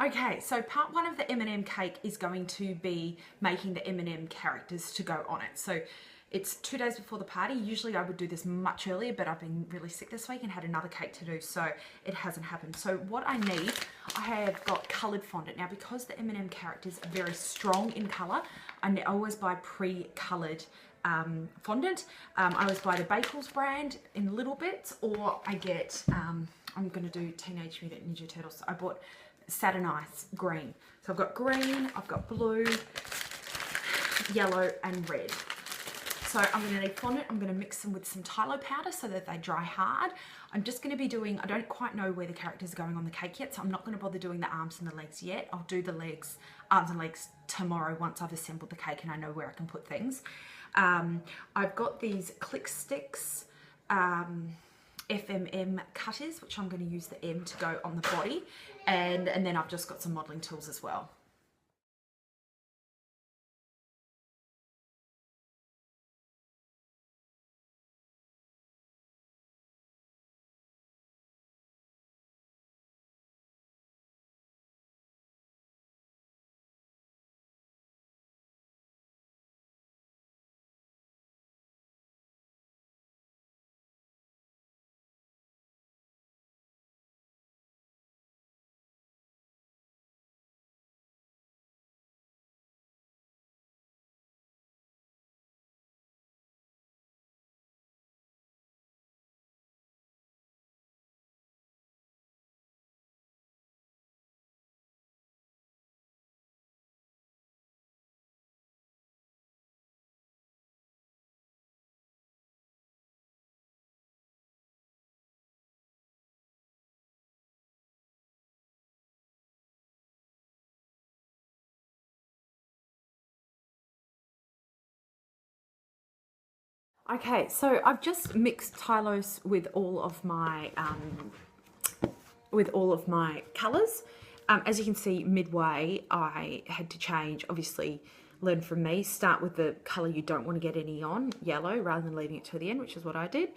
Okay, so part one of the M&M cake is going to be making the M&M characters to go on it. So it's 2 days before the party. Usually I would do this much earlier, but I've been really sick this week and had another cake to do, so it hasn't happened. So what I need, I have got coloured fondant. Now, because the M&M characters are very strong in colour, I always buy pre-coloured fondant. I always buy the Bakels brand in little bits, or I get, I'm going to do Teenage Mutant Ninja Turtles. So I bought Saturn Ice green. So I've got green, I've got blue, yellow and red. So I'm going to need fondant. I'm going to mix them with some Tylo powder so that they dry hard. I'm just going to be doing, I don't quite know where the characters are going on the cake yet, so I'm not going to bother doing the arms and the legs yet. I'll do the legs, arms and legs tomorrow once I've assembled the cake and I know where I can put things. I've got these click sticks, FMM cutters, which I'm going to use the M to go on the body, and then I've just got some modelling tools as well. Okay, so I've just mixed Tylos with all of my colours. As you can see, midway I had to change. Obviously, learn from me. Start with the colour you don't want to get any on, yellow, rather than leaving it to the end, which is what I did.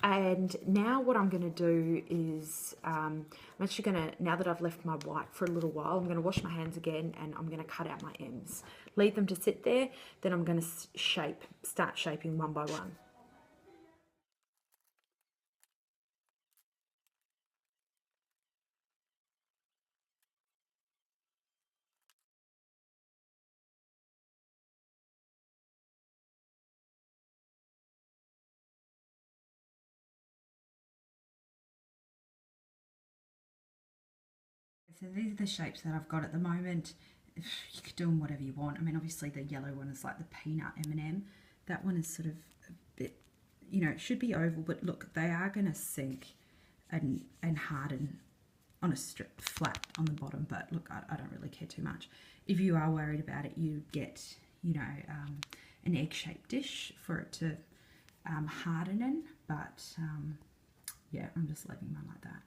And now what I'm going to do is I'm actually going to, now that I've left my white for a little while, I'm going to wash my hands again and I'm going to cut out my M's. Leave them to sit there, then I'm going to start shaping one by one. So these are the shapes that I've got at the moment. You could do them whatever you want. I mean, obviously the yellow one is like the peanut M&M. That one is sort of a bit, you know, it should be oval, but look, they are going to sink and harden on a strip flat on the bottom. But look, I don't really care too much. If you are worried about it, you get, you know, an egg-shaped dish for it to harden in. But yeah, I'm just leaving mine like that.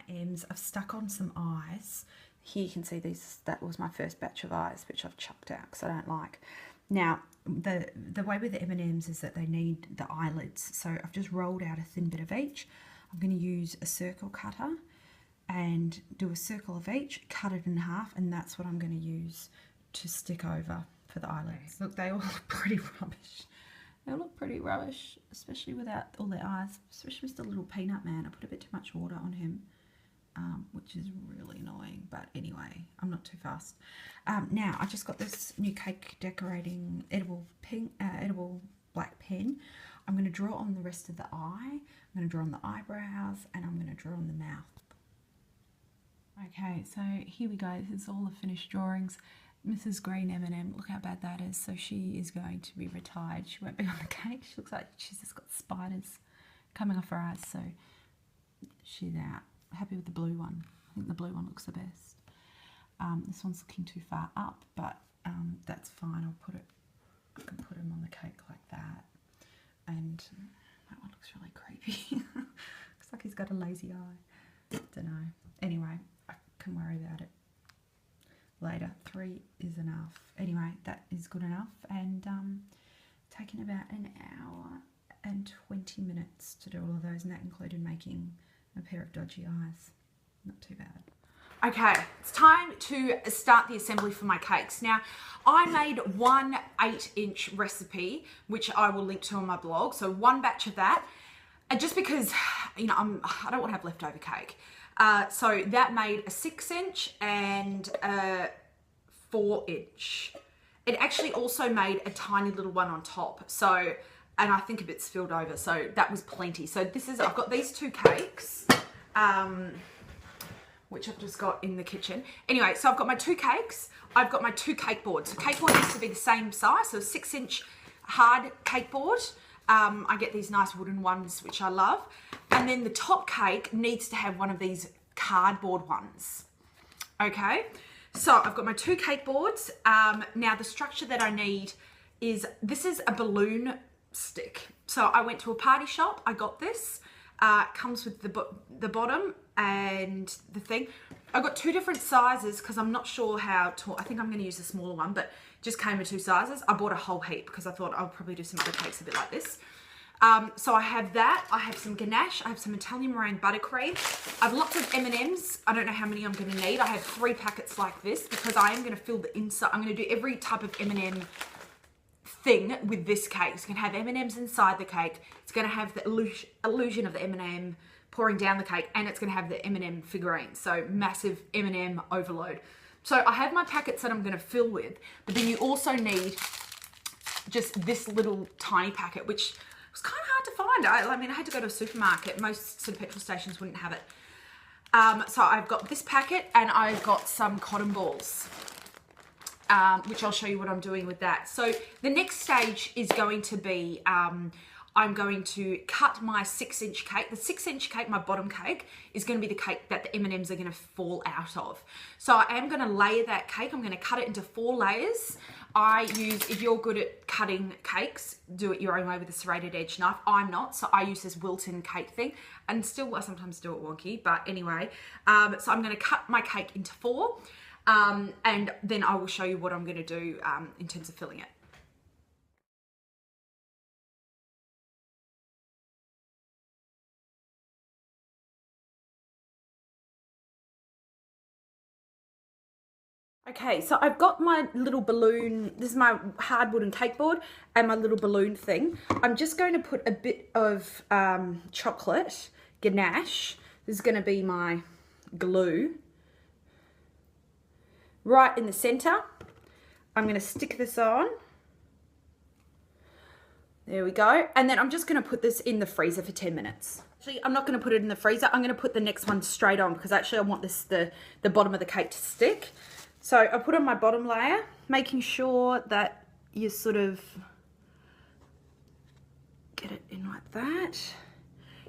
M's, I've stuck on some eyes. Here you can see these, that was my first batch of eyes, which I've chucked out because I don't like. Now, the way with the M&Ms is that they need the eyelids. So I've just rolled out a thin bit of each. I'm going to use a circle cutter and do a circle of each, cut it in half, and that's what I'm going to use to stick over for the eyelids. Look, they all look pretty rubbish. They look pretty rubbish, especially without all their eyes, especially with the little peanut man. I put a bit too much water on him. Which is really annoying, but anyway, I'm not too fast. Now I just got this new cake decorating edible black pen. I'm going to draw on the rest of the eye. I'm going to draw on the eyebrows, and I'm going to draw on the mouth. Okay, so here we go. This is all the finished drawings. Mrs. Green M&M, look how bad that is. So she is going to be retired. She won't be on the cake. She looks like she's just got spiders coming off her eyes, so she's out. Happy with the blue one. I think the blue one looks the best. This one's looking too far up, but that's fine. I can put him on the cake like that. And that one looks really creepy. Looks like he's got a lazy eye. Don't know. Anyway, I can worry about it later. 3 is enough. Anyway, that is good enough. And taken about an hour and 20 minutes to do all of those, and that included making a pair of dodgy eyes. Not too bad. Okay, it's time to start the assembly for my cakes. Now, I made one 8-inch recipe, which I will link to on my blog. So one batch of that, and just because, you know, I don't want to have leftover cake. So that made a 6-inch and a 4-inch. It actually also made a tiny little one on top. So, and I think a bit spilled over. So that was plenty. So this is, I've got these 2 cakes, which I've just got in the kitchen. Anyway, so I've got my 2 cakes. I've got my 2 cake boards. So cake board needs to be the same size. So a 6-inch hard cake board. I get these nice wooden ones, which I love. And then the top cake needs to have one of these cardboard ones. Okay. So I've got my 2 cake boards. Now the structure that I need is, this is a balloon stick. So I went to a party shop, I got this. It comes with the bottom and the thing. I got 2 different sizes because I'm not sure how tall. I think I'm going to use the smaller one, but just came in 2 sizes. I bought a whole heap because I thought I'll probably do some other cakes a bit like this. So I have that. I have some ganache. I have some Italian meringue buttercream. I have lots of M&Ms. I don't know how many I'm going to need. I have 3 packets like this because I am going to fill the inside. I'm going to do every type of M&M thing with this cake. It's going to have M&Ms inside the cake. It's going to have the illusion of the M&M pouring down the cake, and it's going to have the M&M figurines. So massive M&M overload. So I have my packets that I'm going to fill with, but then you also need just this little tiny packet, which was kind of hard to find. I mean, I had to go to a supermarket. Most sort of petrol stations wouldn't have it. So I've got this packet, and I've got some cotton balls, which I'll show you what I'm doing with that. So the next stage is going to be, I'm going to cut my 6-inch cake. The 6-inch cake, my bottom cake, is going to be the cake that the M&Ms are going to fall out of. So I am going to layer that cake. I'm going to cut it into 4 layers. If you're good at cutting cakes, do it your own way with a serrated edge knife. I'm not, so I use this Wilton cake thing, and still I sometimes do it wonky, but anyway. So I'm going to cut my cake into 4, and then I will show you what I'm going to do in terms of filling it. Okay, so I've got my little balloon. This is my hard wooden cake board and my little balloon thing. I'm just going to put a bit of chocolate ganache. This is going to be my glue right in the center. I'm going to stick this on. There we go. And then I'm just going to put this in the freezer for 10 minutes. Actually, I'm not going to put it in the freezer. I'm going to put the next one straight on because actually I want this the bottom of the cake to stick. So I put on my bottom layer, making sure that you sort of get it in like that.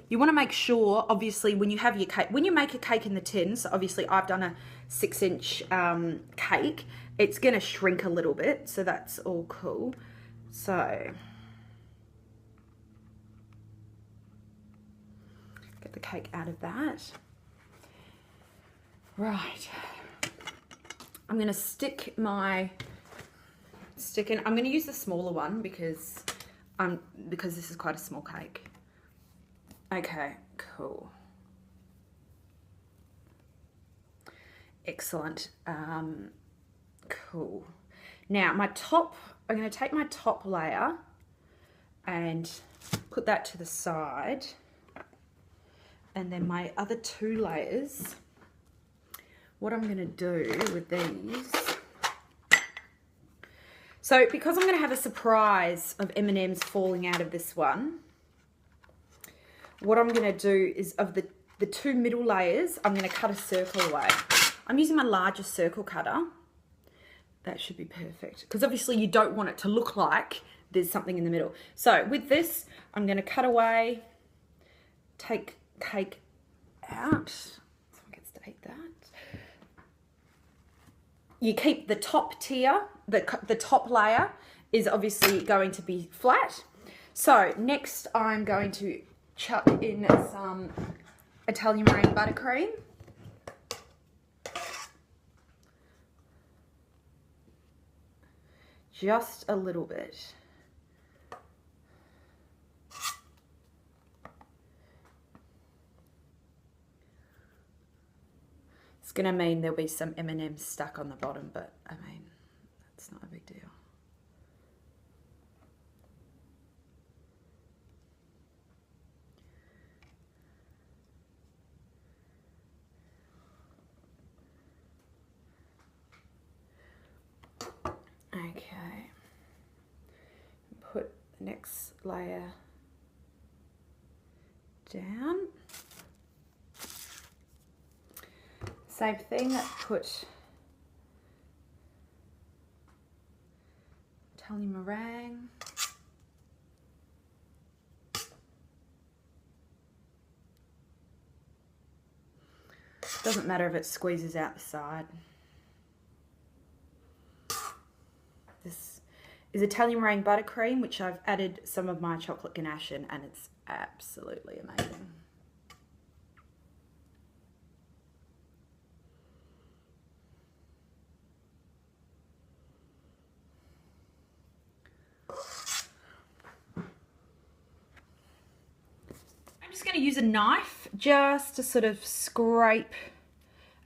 You want to make sure, obviously, when you have your cake, when you make a cake in the tin, so obviously I've done a 6-inch cake, it's going to shrink a little bit, so that's all cool. So get the cake out of that. Right. I'm going to stick my in. I'm going to use the smaller one because this is quite a small cake. Okay, cool. Excellent. Cool. Now my top, I'm going to take my top layer and put that to the side. And then my other 2 layers, what I'm going to do with these, so because I'm going to have a surprise of M&Ms falling out of this one, what I'm going to do is of the 2 middle layers, I'm going to cut a circle away. I'm using my larger circle cutter. That should be perfect because obviously you don't want it to look like there's something in the middle. So with this, I'm going to cut away, take cake out. Someone gets to eat that. You keep the top tier, the top layer is obviously going to be flat. So next I'm going to chuck in some Italian meringue buttercream. Just a little bit. going to mean there'll be some M&Ms stuck on the bottom, but I mean, that's not a big deal. Okay, put the next layer down. Same thing, put Italian meringue. Doesn't matter if it squeezes out the side. This is Italian meringue buttercream, which I've added some of my chocolate ganache in, and it's absolutely amazing. I'm just going to use a knife just to sort of scrape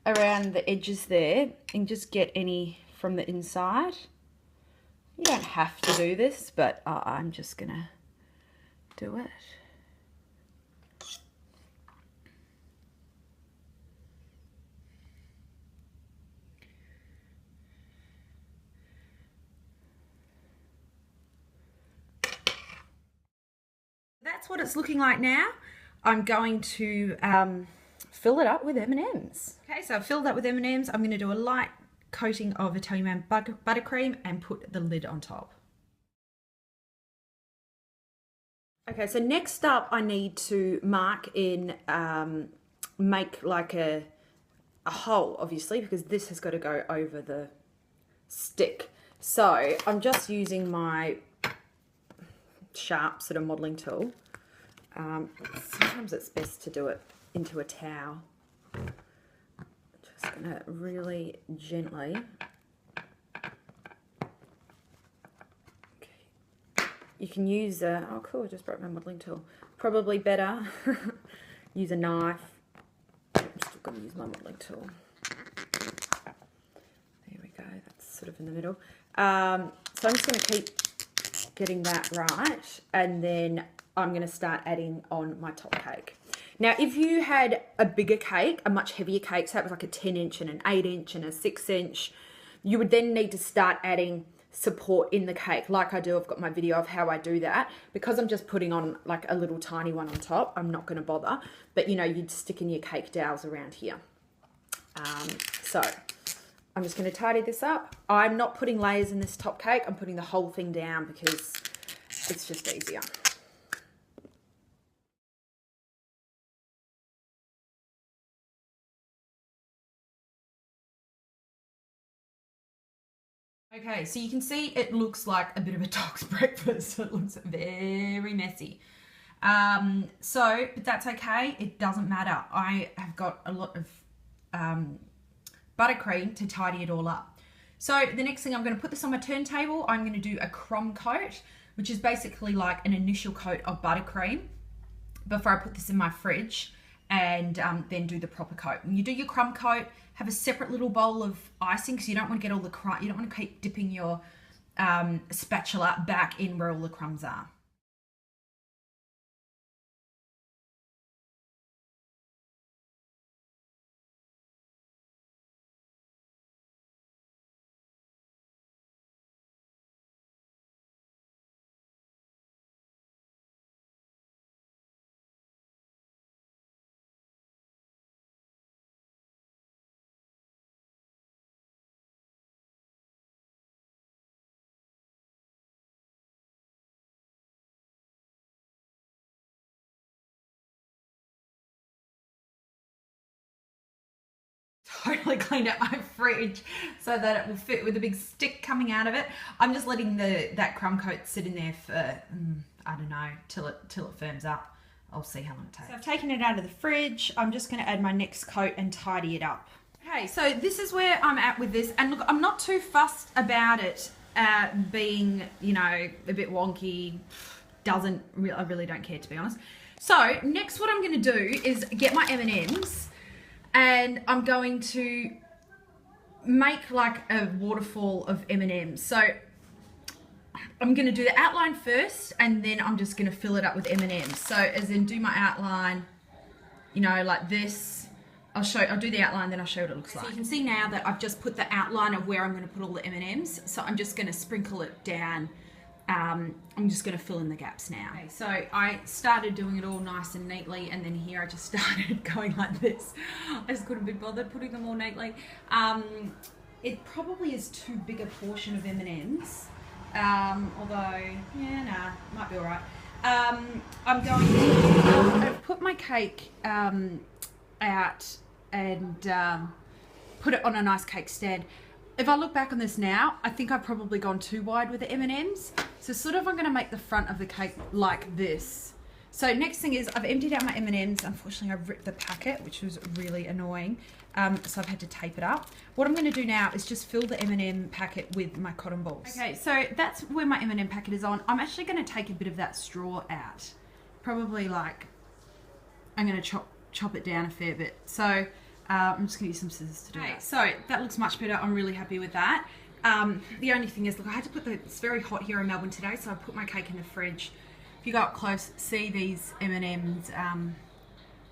around the edges there and just get any from the inside. You don't have to do this, but I'm just going to do it. That's what it's looking like now. I'm going to fill it up with M&Ms. Okay, so I've filled up with M&Ms. I'm going to do a light coating of Italian meringue buttercream and put the lid on top. Okay, so next up I need to mark in, make like a hole, obviously, because this has got to go over the stick. So I'm just using my sharp sort of modelling tool. Sometimes it's best to do it into a towel. Just gonna really gently. Okay. You can use a, oh cool, I just broke my modelling tool. Probably better use a knife. I'm still gonna use my modelling tool. There we go, that's sort of in the middle. So I'm just gonna keep getting that right, and then I'm going to start adding on my top cake. Now, if you had a bigger cake, a much heavier cake, so it was like a 10-inch and an 8-inch and a 6-inch, you would then need to start adding support in the cake, like I do. I've got my video of how I do that. Because I'm just putting on like a little tiny one on top, I'm not going to bother. But, you know, you'd stick in your cake dowels around here. So I'm just going to tidy this up. I'm not putting layers in this top cake. I'm putting the whole thing down because it's just easier. Okay, so you can see it looks like a bit of a dog's breakfast. It looks very messy. But that's okay. It doesn't matter. I have got a lot of buttercream to tidy it all up. So the next thing, I'm going to put this on my turntable. I'm going to do a crumb coat, which is basically like an initial coat of buttercream before I put this in my fridge, and then do the proper coat. When you do your crumb coat, have a separate little bowl of icing because you don't want to get all the crumb. You don't want to keep dipping your spatula back in where all the crumbs are. Totally cleaned out my fridge so that it will fit with a big stick coming out of it. I'm just letting that crumb coat sit in there for I don't know, till it firms up. I'll see how long it takes. So I've taken it out of the fridge. I'm just going to add my next coat and tidy it up. Okay, so this is where I'm at with this, and look, I'm not too fussed about it being, you know, a bit wonky. I really don't care, to be honest. So next, what I'm going to do is get my M&Ms. and I'm going to make like a waterfall of M&Ms. So I'm going to do the outline first, and then I'm just going to fill it up with M&Ms. So as in do my outline, you know, like this. I'll do the outline, then I'll show what it looks like. So you can see now that I've just put the outline of where I'm going to put all the M&Ms. So I'm just going to sprinkle it down. I'm just going to fill in the gaps now. Okay, so I started doing it all nice and neatly, and then here I just started going like this. I just couldn't be bothered putting them all neatly. It probably is too big a portion of M&Ms, although, yeah, nah, might be all right. I'm going to I've put my cake out and put it on a nice cake stand. If I look back on this now, I think I've probably gone too wide with the M&Ms. So sort of I'm going to make the front of the cake like this. So next thing is I've emptied out my M&Ms. Unfortunately, I've ripped the packet, which was really annoying. So I've had to tape it up. What I'm going to do now is just fill the M&M packet with my cotton balls. Okay, so that's where my M&M packet is on. I'm actually going to take a bit of that straw out. Probably like, I'm going to chop it down a fair bit. So I'm just going to use some scissors to do that. So that looks much better. I'm really happy with that. The only thing is, look, I had to put it's very hot here in Melbourne today, so I put my cake in the fridge. If you go up close, see these M&Ms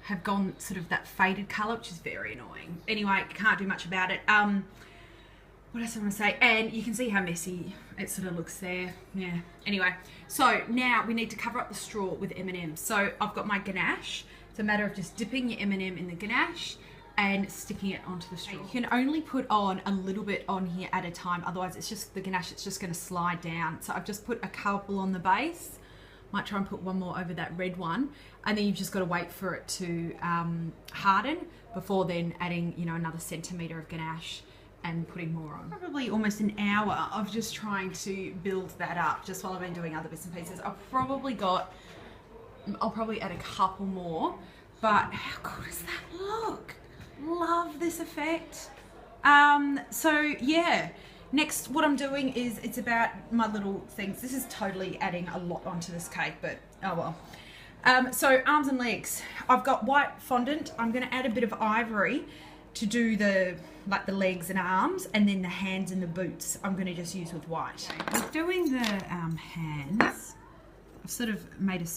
have gone sort of that faded colour, which is very annoying. Anyway, can't do much about it. What else I want to say? And you can see how messy it sort of looks there. Yeah. Anyway, so now we need to cover up the straw with M&Ms. So I've got my ganache. It's a matter of just dipping your M&M in the ganache and sticking it onto the straw. You can only put on a little bit on here at a time, otherwise it's just the ganache, it's just going to slide down. So I've just put a couple on the base. Might try and put one more over that red one, and then you've just got to wait for it to harden before then adding, you know, another centimetre of ganache and putting more on. Probably almost an hour of just trying to build that up just while I've been doing other bits and pieces. I'll probably add a couple more, but how cool does that look? Love this effect. So yeah, next what I'm doing is, it's about my little things. This is totally adding a lot onto this cake, but oh well. So arms and legs. I've got white fondant. I'm going to add a bit of ivory to do the legs and arms, and then the hands and the boots I'm going to just use with white. With doing the hands, I've sort of made a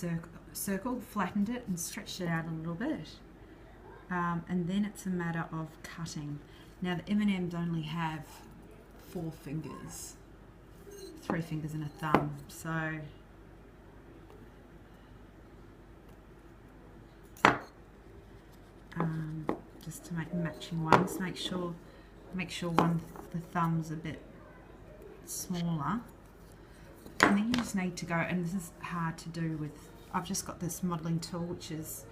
circle, flattened it and stretched it out a little bit. And then it's a matter of cutting. Now the M&Ms only have 4 fingers, 3 fingers and a thumb, so just to make matching ones, make sure the thumb's a bit smaller, and then you just need to go, and this is hard to do with, I've just got this modelling tool which is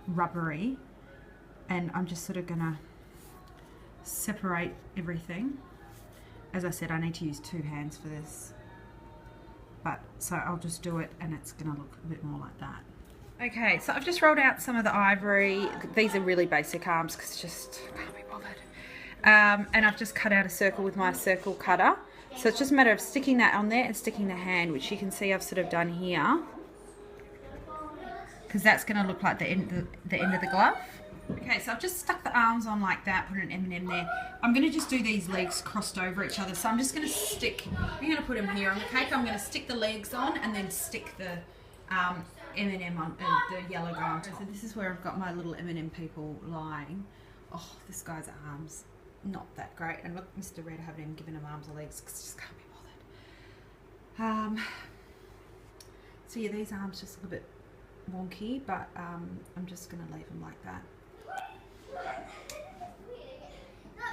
rubbery, and I'm just sort of gonna separate everything. As I said, I need to use 2 hands for this, but so I'll just do it and it's gonna look a bit more like that. Okay, so I've just rolled out some of the ivory. These are really basic arms because just can't be bothered. And I've just cut out a circle with my circle cutter. So it's just a matter of sticking that on there and sticking the hand, which you can see I've sort of done here, because that's going to look like the end of the glove. Okay, so I've just stuck the arms on like that, put an M&M there. I'm going to just do these legs crossed over each other. So I'm just going to I'm going to put them here on the cake. I'm going to stick the legs on and then stick the M&M on, the yellow guy on top. So this is where I've got my little M&M people lying. Oh, this guy's arms, not that great. And look, Mr. Red, I haven't even given him arms or legs because I just can't be bothered. So yeah, these arms just look a bit wonky, but I'm just going to leave them like that.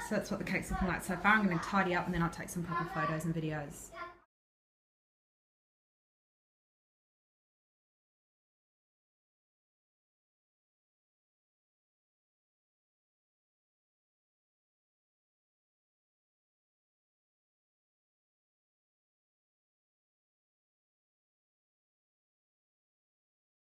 So that's what the cake's looking like so far. I'm going to tidy up and then I'll take some proper photos and videos.